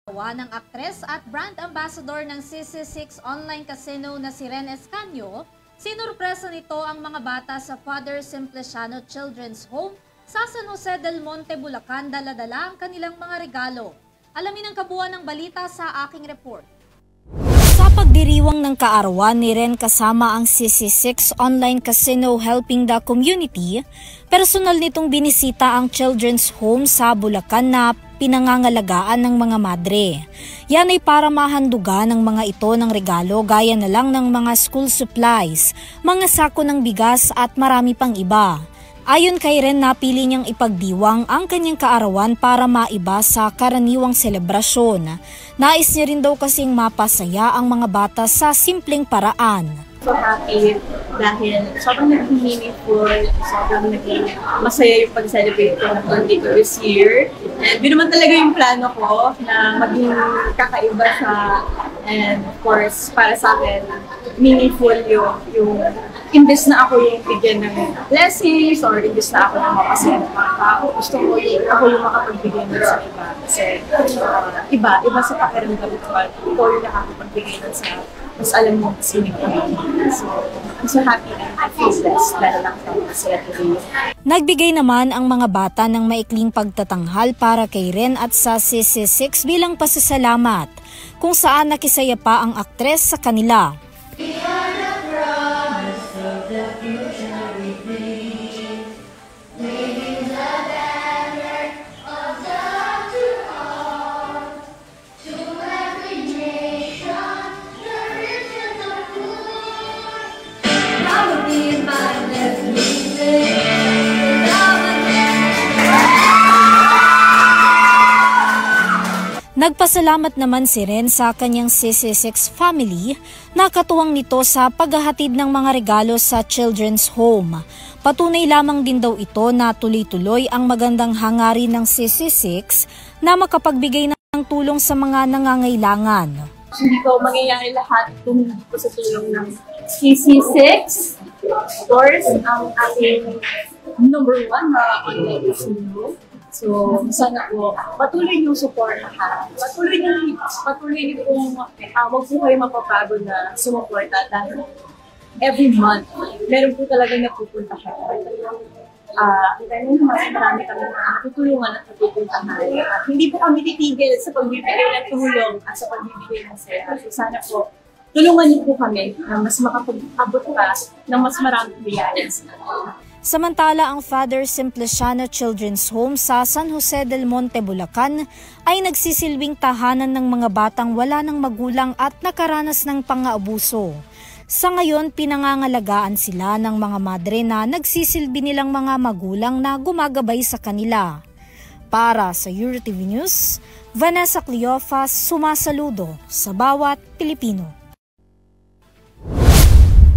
Ng aktres at brand ambassador ng CC6 online casino na si Ren Escanio, sinurpresa nito ang mga bata sa Father Simpliciano Children's Home sa San Jose del Monte, Bulacan, dala-dala ang kanilang mga regalo. Alamin ang kabuuan ng balita sa aking report. Sa pagdiriwang ng kaarawan ni Ren kasama ang CC6 online casino helping the community, personal nitong binisita ang Children's Home sa Bulacan na pinangangalagaan ng mga madre. Yan ay para mahandugan ng mga ito ng regalo gaya na lang ng mga school supplies, mga sako ng bigas at marami pang iba. Ayon kay Ren, napili niyang ipagdiwang ang kanyang kaarawan para maiba sa karaniwang selebrasyon. Nais niya rin daw kasing mapasaya ang mga bata sa simpleng paraan. So happy dahil sobrang naging meaningful, sobrang naging masaya yung pag-celebrate ko ng birthday ko this year. And yun naman talaga yung plano ko na maging kakaiba siya. And of course, para sa akin, meaningful yung imbes na ako yung bigyan ng blessings or imbes na ako yung mapasaya ng mga tao. Gusto ko ako yung makapagbigay ng sa iba. Kasi iba sa pakiramdam ko. Ikaw yung nakakapagbigay ng sa mas alam mo kasi yung so, I'm so happy and I feel blessed dahil lang ako masaya today. Nagbigay naman ang mga bata ng maikling pagtatanghal para kay Ren at sa CC6 bilang pasasalamat, kung saan nakisaya pa ang aktres sa kanila. Nagpasalamat naman si Ren sa kanyang CC6 family na katuwang nito sa paghahatid ng mga regalo sa Children's Home. Patunay lamang din daw ito na tuloy-tuloy ang magandang hangarin ng CC6 na makapagbigay ng tulong sa mga nangangailangan. Hindi ko mangyayari lahat kung hindi ko sa tulong ng CC6. Of course, ang ating number 1 na online casino. So, sana po, patuloy niyong supportahan. Patuloy niyo kung wag po kayo mapapagod na sumuporta dahil every month, meron po talaga napupuntahan. Marami kami natutulungan at napupuntahan. Hindi po kami titigil sa pagbibigay ng tulong at sa pagbibigay ng saya. So, sana po, tulungan niyo po kami na mas makapag-abot pa ng mas maraming biyayas. Samantala, ang Father Simpliciano Children's Home sa San Jose del Monte, Bulacan ay nagsisilbing tahanan ng mga batang wala ng magulang at nakaranas ng pang-aabuso. Sa ngayon, pinangangalagaan sila ng mga madre na nagsisilbi nilang mga magulang na gumagabay sa kanila. Para sa EuroTV News, Vanessa Cleofas, sumasaludo sa bawat Pilipino.